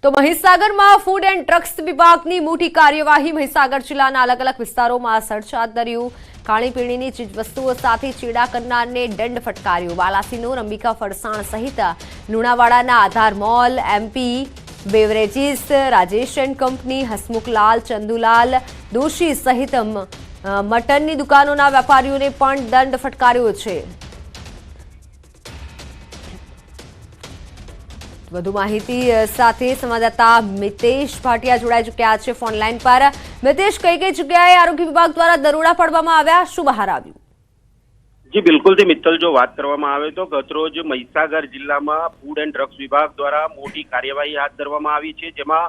તો મહીસાગરમાં food and drugs વિભાગની મોટી કાર્યવાહી મહીસાગર જિલ્લાના અલગ અલગ વિસ્તારોમાં સર્ચ હાથ ધર્યું। ખાણીપીણીની ચીજવસ્તુઓ સાથે ચેડા કરનારને દંડ ફટકાર્યો। બાલાસિનોર, અંબિકા ફરસાણ સહિત લુણાવાડાના Aadhaar mall, MP beverages, Rajesh and company, Hasmukhlal, Chandulal Doshi સહિત મટનની દુકાનોના વેપારીઓને પણ દંડ ફટકાર્યો છે। વધુ માહિતી સાથે સંવાદદાતા મિતેશ ભાટિયા જોડાઈ ચૂક્યા છે ફોન લાઈન પર। મિતેશ, કઈ કઈ જગ્યાએ આરોગ્ય વિભાગ દ્વારા દરોડા પાડવામાં આવ્યા, શું બહાર આવ્યું? જી બિલકુલ થી મિત્તલ, જો વાત કરવામાં આવે તો ગતરોજ મહીસાગર જિલ્લામાં ફૂડ એન્ડ ડ્રગ્સ વિભાગ દ્વારા મોટી કાર્યવાહી હાથ ધરવામાં આવી છે, જેમાં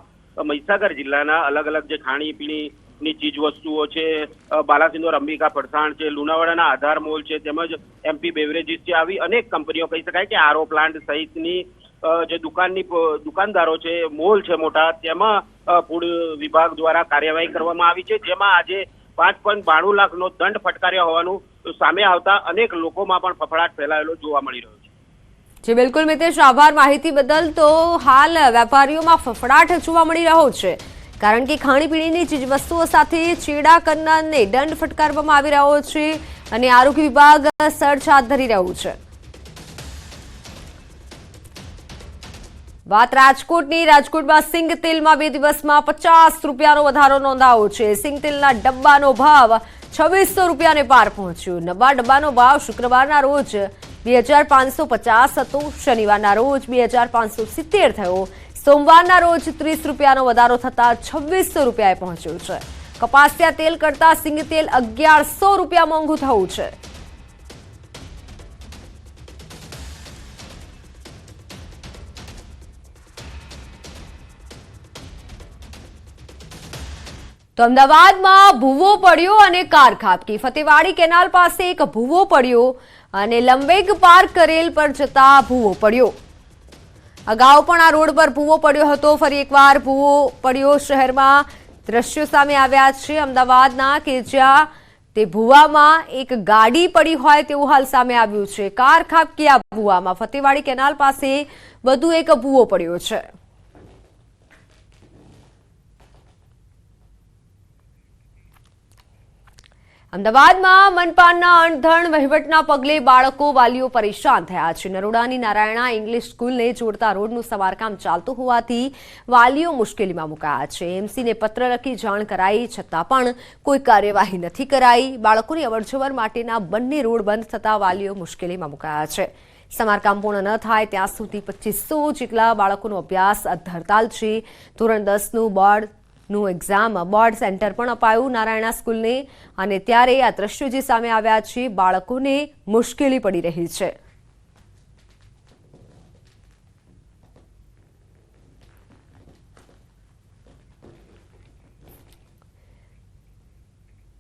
મહીસાગર જિલ્લાના અલગ અલગ જે ખાણીપીણીની ચીજ વસ્તુઓ છે, બાલાસિનોર, અંબિકા ફરસાણ છે, લુણાવાડાના આધાર મોલ છે, તેમજ એમપી બેવરેજીસ છે, આવી અનેક કંપનીઓ કહી શકાય કે આરઓ પ્લાન્ટ સહિતની જે દુકાનદારો છે, મોલ છે મોટા, તેમાં ફૂડ વિભાગ દ્વારા કાર્યવાહી કરવામાં આવી છે, જેમાં આજે 5.92 લાખનો દંડ ફટકાર્યો હોવાનું સામે આવતા અનેક લોકોમાં પણ ફફડાટ ફેલાયેલો જોવા મળી રહ્યો છે। જી બિલકુલ મિતેશ, આભાર માહિતી બદલ। તો હાલ વેપારીઓમાં ફફડાટ જોવા મળી રહ્યો છે, કારણ કે ખાણીપીણીની ચીજ વસ્તુઓ સાથે ચેડા કરનારને દંડ ફટકારવામાં આવી રહ્યો છે અને આરોગ્ય વિભાગ સર્ચ હાથ ધરી રહ્યું છે। વાત રાજકોટની। રાજકોટમાં સિંગ તેલમાં 2 દિવસમાં 50 રૂપિયાનો વધારો નોંધાયો છે। સિંગ તેલના ડબ્બાનો ભાવ 2600 રૂપિયાને પાર પહોંચ્યો। નવા ડબ્બાનો ભાવ શુક્રવારના રોજ 2550 હતો, શનિવારના રોજ 2570 થયો, સોમવારના રોજ 30 રૂપિયાનો વધારો થતા 2600 રૂપિયાએ પહોંચ્યો છે। કપાસિયા તેલ કરતા સિંગ તેલ 1100 રૂપિયા મોંઘું થયું છે। તો અમદાવાદમાં ભૂવો પડ્યો અને કાર ખાબકી। ફતેવાડી કેનાલ પાસે એક ભૂવો પડ્યો અને લંબેગ પાર્ક કરેલ પર જતા ભૂવો પડ્યો। અગાઉ પણ આ રોડ પર ભૂવો પડ્યો હતો, ફરી એકવાર ભૂવો પડ્યો। શહેરમાં દ્રશ્યો સામે આવ્યા છે અમદાવાદના, કે જ્યાં તે ભૂવામાં એક ગાડી પડી હોય તેવું હાલ સામે આવ્યું છે। કાર ખાબકી આ ભૂવામાં। ફતેવાડી કેનાલ પાસે વધુ એક ભૂવો પડ્યો છે। અમદાવાદમાં મનપાના અણધણ વહીવટના પગલે બાળકો, વાલીઓ પરેશાન થયા છે। નરોડાની નારાયણા ઇંગ્લિશ સ્કૂલને જોડતા રોડનું સમારકામ ચાલતું હોવાથી વાલીઓ મુશ્કેલીમાં મુકાયા છે। એમસીને પત્ર લખી જાણ કરાઈ છતાં પણ કોઈ કાર્યવાહી નથી કરાઈ। બાળકોની અવરજવર માટેના બંને રોડ બંધ થતા વાલીઓ મુશ્કેલીમાં મુકાયા છે। સમારકામ પૂર્ણ ન થાય ત્યાં સુધી 2500 જેટલા બાળકોનો અભ્યાસ અધ્ધરતાલ છે। ધોરણ 10નું બોર્ડનું એક્ઝામ બોર્ડ સેન્ટર પણ અપાયું નારાયણા સ્કૂલને, અને ત્યારે આ દ્રશ્યો જે સામે આવ્યા છે, બાળકોને મુશ્કેલી પડી રહી છે।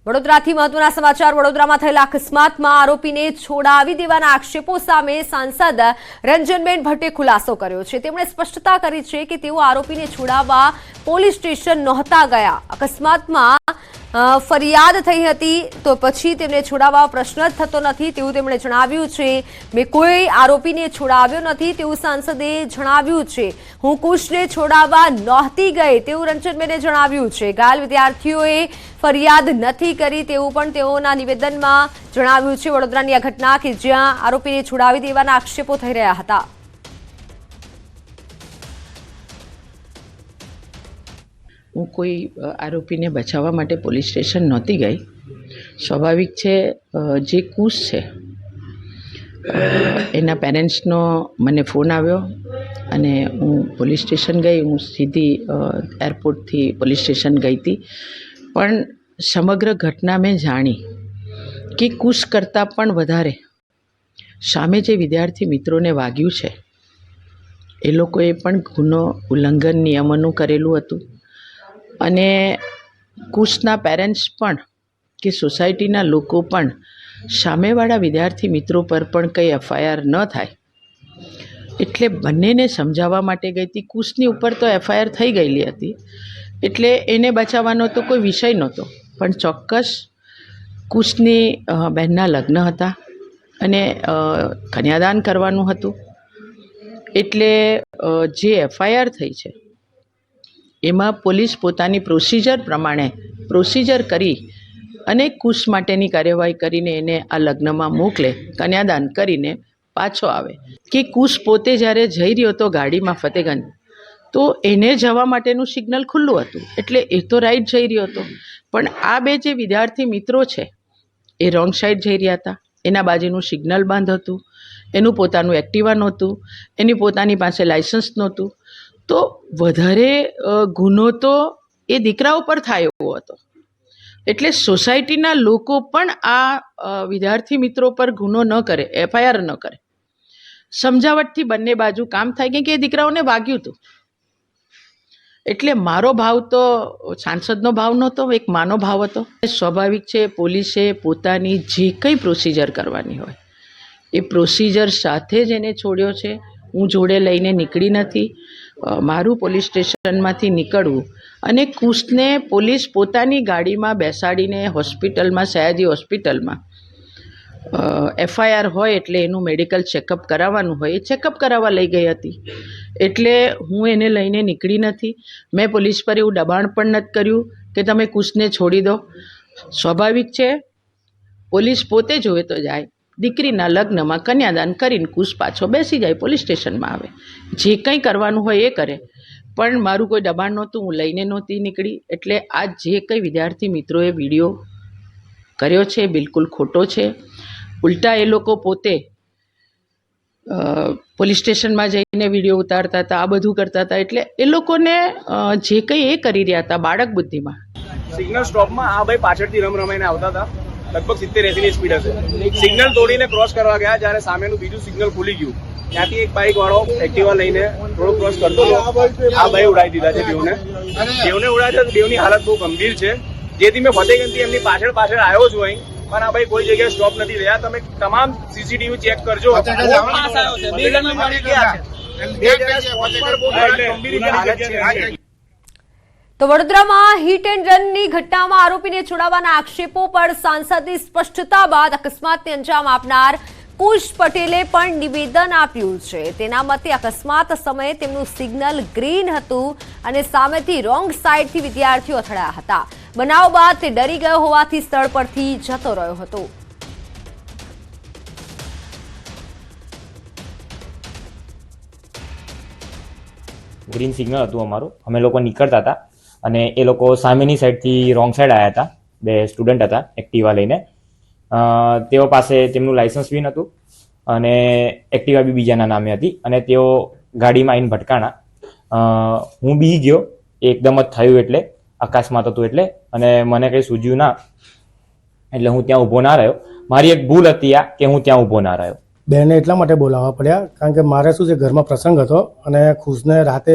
વડોદરાથી મહત્વના સમાચાર। વડોદરામાં થયેલા અકસ્માતમાં આરોપીને છોડાવી દેવાના આક્ષેપો સામે સાંસદ રંજનબેન ભટ્ટે ખુલાસો કર્યો છે। તેમણે સ્પષ્ટતા કરી છે કે તેઓ આરોપીને છોડાવવા પોલીસ સ્ટેશન નહોતા ગયા। અકસ્માતમાં ફરિયાદ થઈ હતી તો પછી તેમને છોડાવવા પ્રશ્ન જ થતો નથી તેવું તેમણે જણાવ્યું છે। મેં કોઈ આરોપીને છોડાવ્યો નથી તેવું સાંસદે જણાવ્યું છે। હું કુશને છોડાવવા નહોતી ગઈ તેવું રંજનબેને જણાવ્યું છે। ઘાયલ વિદ્યાર્થીઓએ ફરિયાદ નથી કરી તેવું પણ તેઓના નિવેદનમાં જણાવ્યું છે। વડોદરાની આ ઘટના કે જ્યાં આરોપીને છોડાવી દેવાના આક્ષેપો થઈ રહ્યા હતા। હું કોઈ આરોપીને બચાવવા માટે પોલીસ સ્ટેશન નહોતી ગઈ। સ્વાભાવિક છે, જે કુશ છે એના પેરેન્ટ્સનો મને ફોન આવ્યો અને હું પોલીસ સ્ટેશન ગઈ। હું સીધી એરપોર્ટથી પોલીસ સ્ટેશન ગઈ હતી, પણ સમગ્ર ઘટના મેં જાણી કે કુશ કરતાં પણ વધારે સામે જે વિદ્યાર્થી મિત્રોને વાગ્યું છે એ લોકોએ પણ ગુનો ઉલ્લંઘન નિયમોનું કરેલું હતું, અને કુશના પેરેન્ટ્સ પણ કે સોસાયટીના લોકો પણ સામેવાળા વિદ્યાર્થી મિત્રો પર પણ કંઈ એફઆઈઆર ન થાય એટલે બંનેને સમજાવવા માટે ગઈ હતી। કુશની ઉપર તો એફઆઈઆર થઈ ગયેલી હતી એટલે એને બચાવવાનો તો કોઈ વિષય નહોતો, પણ ચોક્કસ કુશની બહેનના લગ્ન હતા અને કન્યાદાન કરવાનું હતું, એટલે જે એફઆઈઆર થઈ છે એમાં પોલીસ પોતાની પ્રોસિજર પ્રમાણે પ્રોસિજર કરી અને કુશ માટેની કાર્યવાહી કરીને એને આ લગ્નમાં મોકલે, કન્યાદાન કરીને પાછો આવે. કે કુશ પોતે જ્યારે જઈ રહ્યો હતો ગાડીમાં ફતેગંજ, તો એને જવા માટેનું સિગ્નલ ખુલ્લું હતું, એટલે એ તો રાઈટ જઈ રહ્યો હતો. પણ આ બે જે વિદ્યાર્થી મિત્રો છે એ રોંગ સાઈડ જઈ રહ્યા હતા. એના બાજુનું સિગ્નલ બંધ હતું, એનું પોતાનું એક્ટિવા નહોતું, એની પોતાની પાસે લાઇસન્સ નહોતું. તો વધારે ગુનો તો એ દીકરાઓ પર થાય એવો હતો. એટલે સોસાયટીના લોકો પણ આ વિદ્યાર્થી મિત્રો પર ગુનો ન કરે, FIR ન કરે. સમજાવટથી બંને બાજુ કામ થાય, કેમ કે એ દીકરાઓને વાગ્યું હતું. એટલે મારો ભાવ તો સાંસદનો ભાવ નહોતો, એક માનો ભાવ હતો. સ્વાભાવિક છે, પોલીસે પોતાની જે કંઈ પ્રોસિજર કરવાની હોય એ પ્રોસિજર સાથે જ એને છોડ્યો છે. હું જોડે લઈને નીકળી નથી. મારું પોલીસ સ્ટેશનમાંથી નીકળવું અને કુશને પોલીસ પોતાની ગાડીમાં બેસાડીને હોસ્પિટલમાં, સયાજી હોસ્પિટલમાં FIR હોય એટલે એનું મેડિકલ ચેકઅપ કરાવવાનું હોય, એ ચેકઅપ કરાવવા લઈ ગઈ હતી. એટલે હું એને લઈને નીકળી નથી. મેં પોલીસ પર એવું દબાણ પણ નથી કર્યું કે તમે કુશને છોડી દો. સ્વાભાવિક છે, પોલીસ પોતે જોવે તો જાય, દીકરીના લગ્નમાં કન્યાદાન કરીને કુશ પાછો બેસી જાય, પોલીસ સ્ટેશનમાં આવે, જે કંઈ કરવાનું હોય એ કરે. પણ મારું કોઈ દબાણ નહોતું, હું લઈને નહોતી નીકળી. એટલે આ જે કંઈ વિદ્યાર્થી મિત્રોએ વિડીયો કર્યો છે એ બિલકુલ ખોટો છે. ઉલટા એ લોકો પોતે પોલીસ સ્ટેશનમાં જઈને વિડીયો ઉતારતા હતા, આ બધું કરતા હતા. એટલે એ લોકોને જે કંઈ એ કરી રહ્યા હતા બાળક બુદ્ધિમાં. સિગ્નલ સ્ટોપમાં આ ભાઈ પાછળથી રમાઈને આવતા હતા, લગભગ 70-80 ની સ્પીડ હશે. સિગ્નલ તોડીને ક્રોસ કરવા ગયા, જ્યારે સામેનું બીજું સિગ્નલ ખુલી ગયું, ત્યાંથી એક બાઇક વાળો એક્ટિવા લઈને થોડો ક્રોસ કરતો હતો. આ ભાઈ ઉડાવી દીધા છે બેવને ઉડાવ્યા છે. બેવની હાલત બહુ ગંભીર છે, જેથી મેં ફતેગંજથી એમની પાછળ આવ્યો છું અહીં. પણ આ ભાઈ કોઈ જગ્યાએ સ્ટોપ નથી રહ્યા. તમે તમામ CCTV ચેક કરજો. તો વડોદરામાં હિટ એન્ડ રનની ઘટનામાં આરોપીને છોડાવવાના આક્ષેપો પર સાંસદની સ્પષ્ટતા બાદ અકસ્માતને અંજામ આપનાર કુશ પટેલે પણ નિવેદન આપ્યું છે. તેના મતે અકસ્માત સમયે તેમનું સિગ્નલ ગ્રીન હતું અને સામેથી રોંગ સાઈડથી વિદ્યાર્થીઓ અથડાયા હતા. બનાવ બાદ તે ડરી ગયો હોવાથી સ્થળ પરથી જતો રહ્યો હતો. ગ્રીન સિગ્નલ હતું અમારું, અમે લોકો નીકળતા હતા અને એ લોકો સામેની સાઈડથી રોંગ સાઈડ આવ્યા હતા. બે સ્ટુડન્ટ હતા એક્ટિવા લઈને. તેઓ પાસે તેમનું લાઇસન્સ બી નહોતું અને એક્ટિવા બી બીજાના નામે હતી અને તેઓ ગાડીમાં આવીને ભટકાણા. હું બી ગયો, એકદમ જ થયું એટલે અકસ્માત હતું એટલે, અને મને કંઈ સૂઝ્યું ના, એટલે હું ત્યાં ઊભો ના રહ્યો. મારી એક ભૂલ હતી આ કે હું ત્યાં ઊભો ના રહ્યો. બેને એટલા માટે બોલાવવા પડ્યા કારણ કે મારે શું છે, ઘરમાં પ્રસંગ હતો અને ખુશને રાતે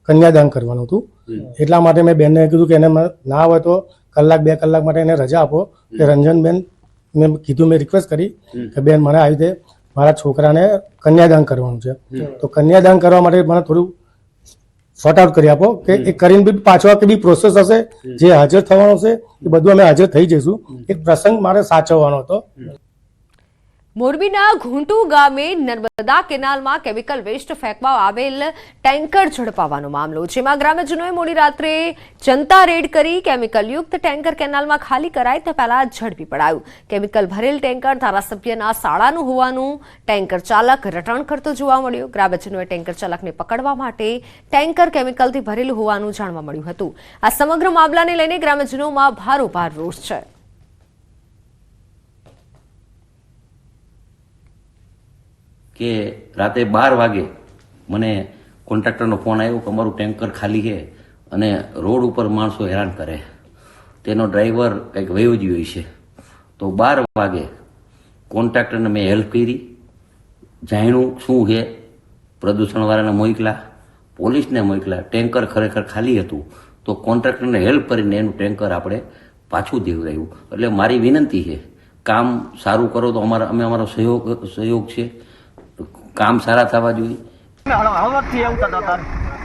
કન્યાદાન કરવાનું હતું. એટલા માટે મેં બેનને કીધું કે એને ના આવે તો 1-2 કલાક માટે એને રજા આપો. કે રંજનબેન મેં કીધું, મેં રિક્વેસ્ટ કરી કે બેન મને આવી રીતે મારા છોકરાને કન્યાદાન કરવાનું છે, તો કન્યાદાન કરવા માટે મને થોડું શોર્ટ આઉટ કરી આપો. કે એ કરીને બી પાછો કે બી પ્રોસેસ હશે, જે હાજર થવાનું છે એ બધું અમે હાજર થઈ જઈશું. એક પ્રસંગ મારે સાચવવાનો હતો. મોરબીના ઘૂંટુ ગામે નર્મદા કેનાલમાં કેમિકલ વેસ્ટ ફેંકવા આવેલ ટેન્કર ઝડપાવાનો મામલો, જેમાં ગ્રામજનોએ મોડી રાત્રે જનતા રેડ કરી કેમિકલયુક્ત ટેન્કર કેનાલમાં ખાલી કરાય તે પહેલા ઝડપી પડાયું. કેમિકલ ભરેલ ટેન્કર ધારાસભ્યના શાળાનું હોવાનું ટેન્કર ચાલક રટણ કરતો જોવા મળ્યો. ગ્રામજનોએ ટેન્કર ચાલકને પકડવા માટે ટેન્કર કેમિકલથી ભરેલું હોવાનું જાણવા મળ્યું હતું. આ સમગ્ર મામલાને લઈને ગ્રામજનોમાં ભારોભાર રોષ છે. કે રાતે 12 વાગે મને કોન્ટ્રાક્ટરનો ફોન આવ્યો કે અમારું ટેન્કર ખાલી છે અને રોડ ઉપર માણસો હેરાન કરે, તેનો ડ્રાઈવર કંઈક વયો જ હોય છે. તો 12 વાગે કોન્ટ્રાક્ટરને મેં હેલ્પ કરી, જાણ્યું શું છે, પ્રદૂષણવાળાને મોકલા, પોલીસને મોકલા. ટેન્કર ખરેખર ખાલી હતું તો કોન્ટ્રાક્ટરને હેલ્પ કરીને એનું ટેન્કર આપણે પાછું દેવડાવ્યું. એટલે મારી વિનંતી છે, કામ સારું કરો તો અમારો સહયોગ છે. કામ સારા થવા જોઈએ.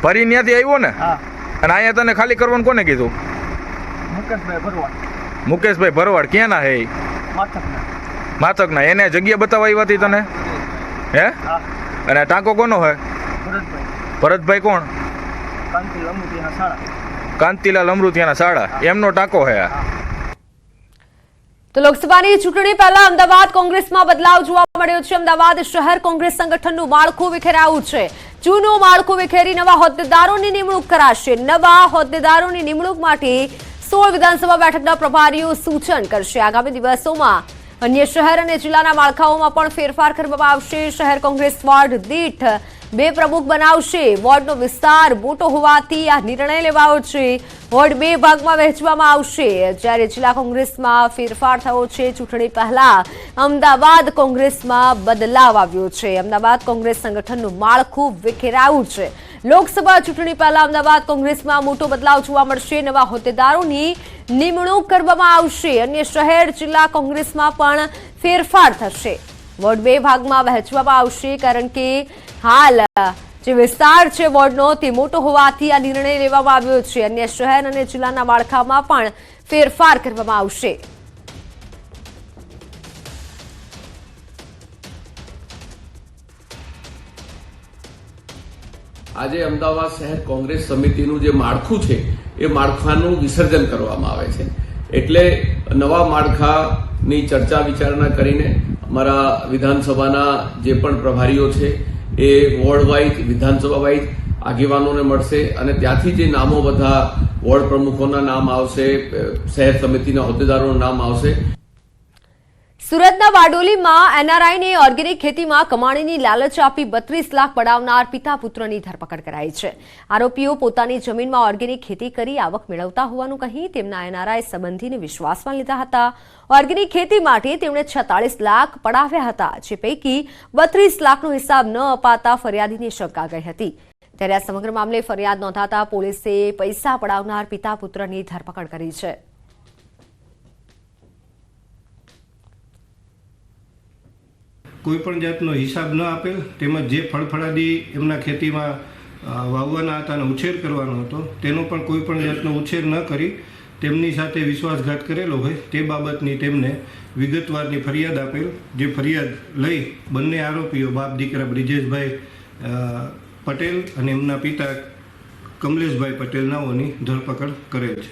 ફરી ત્યાંથી આવ્યો ને, અને અહીંયા તને ખાલી કરવાનું કોને કીધું? મુકેશભાઈ ભરવાડ. ક્યાં ના હે? માથક ના. એને જગ્યા બતાવવા આવી હતી તને? હે? અને ટાંકો કોનો હે? ભરતભાઈ કોણ? કાંતિલાલ અમૃતિયાના શાળા એમનો ટાંકો હે આ. તો લોકસભાની ચૂંટણી પહેલા અમદાવાદ કોંગ્રેસમાં બદલાવ જોવા મળ્યો છે. અમદાવાદ શહેર કોંગ્રેસ સંગઠનનું માળખું વિખેરાયું છે. જૂનું માળખું વિખેરી નવા હોદ્દેદારોની નિમણૂક કરાશે. નવા હોદ્દેદારોની નિમણૂક માટે 16 વિધાનસભા બેઠકના પ્રભારીઓ સૂચન કરશે. આગામી દિવસોમાં અન્ય શહેર અને જિલ્લાના માળખાઓમાં પણ ફેરફાર કરવામાં આવશે. શહેર કોંગ્રેસ વોર્ડ દીઠ 2 પ્રમુખ બનાવશે. વોર્ડનો વિસ્તાર મોટો હોવાથી આ નિર્ણય લેવાયો છે. વોર્ડ 2 ભાગમાં વહેંચવામાં આવશે. જ્યારે જિલ્લા કોંગ્રેસમાં ફેરફાર થયો છે. ચૂંટણી પહેલા અમદાવાદ કોંગ્રેસમાં બદલાવ આવ્યો છે. અમદાવાદ કોંગ્રેસ સંગઠનનું માળખું વિખેરાયું છે. લોકસભા ચૂંટણી પહેલા અમદાવાદ કોંગ્રેસમાં મોટો બદલાવ જોવા મળશે. નવા હોદ્દેદારોની નિમણૂક કરવામાં આવશે. અન્ય શહેર જિલ્લા કોંગ્રેસમાં પણ ફેરફાર થશે. વોર્ડ 2 ભાગમાં વહેંચવામાં આવશે, કારણ કે હાલ જે વિસ્તાર છે વોર્ડનો તે મોટો હોવાથી આ નિર્ણય લેવામાં આવ્યો છે. અન્ય શહેર અને જિલ્લાના માળખામાં પણ ફેરફાર કરવામાં આવશે. આજે અમદાવાદ શહેર કોંગ્રેસ સમિતિનું જે માળખું છે એ માળખાનું વિસર્જન કરવામાં આવે છે. એટલે નવા માળખાની ચર્ચા વિચારણા કરીને અમારા વિધાનસભાના જે પણ પ્રભારીઓ છે એ વોર્ડ વાઇઝ વિધાનસભા વાઇઝ આગેવાનોને મળશે અને ત્યાંથી જે નામો બધા વોર્ડ પ્રમુખોના નામ આવશે, શહેર સમિતિના હોદ્દેદારોનું નામ આવશે. સુરતના વાડોલીમાં એનઆરઆઈને ઓર્ગેનિક ખેતીમાં કમાણીની લાલચ આપી 32 લાખ પડાવનાર પિતા પુત્રની ધરપકડ કરાઈ છે. આરોપીઓ પોતાની જમીનમાં ઓર્ગેનિક ખેતી કરી આવક મેળવતા હોવાનું કહી તેમના એનઆરઆઈ સંબંધીને વિશ્વાસમાં લીધા હતા. ઓર્ગેનિક ખેતી માટે તેમણે 46 લાખ પડાવ્યા હતા, જે પૈકી 32 લાખનો હિસાબ ન અપાતા ફરિયાદીને શંકા ગઈ હતી. ત્યારે આ સમગ્ર મામલે ફરિયાદ નોંધાતા પોલીસે પૈસા પડાવનાર પિતા પુત્રની ધરપકડ કરી છે. કોઈપણ જાતનો હિસાબ ન આપેલ, તેમજ જે ફળફળાદી એમના ખેતીમાં વાવવાના હતા અને ઉછેર કરવાનો હતો તેનો પણ કોઈપણ જાતનો ઉછેર ન કરી તેમની સાથે વિશ્વાસઘાત કરેલો હોય તે બાબતની તેમને વિગતવારની ફરિયાદ આપેલ. જે ફરિયાદ લઈ બંને આરોપીઓ બાપ દીકરા બ્રિજેશભાઈ પટેલ અને એમના પિતા કમલેશભાઈ પટેલ નાઓની ધરપકડ કરેલ છે.